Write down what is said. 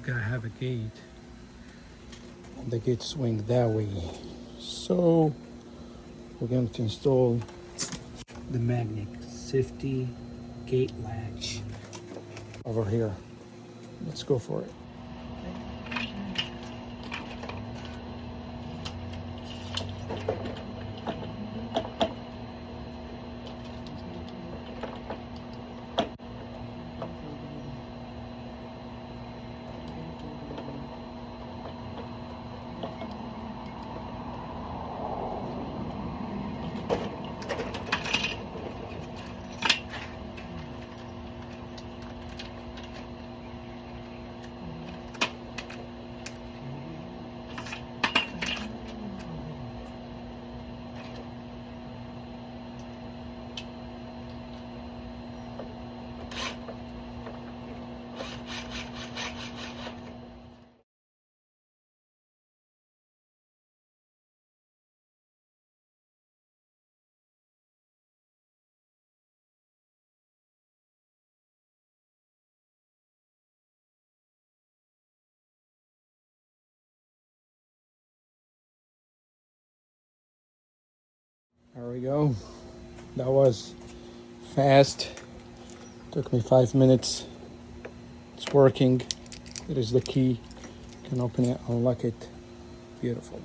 gotta have a gate. And the gate swing that way. So we're going to install the magnetic safety gate latch over here. Let's go for it. There we go. That was fast. Took me 5 minutes. It's working. It is the key. You can open it, unlock it. Beautiful.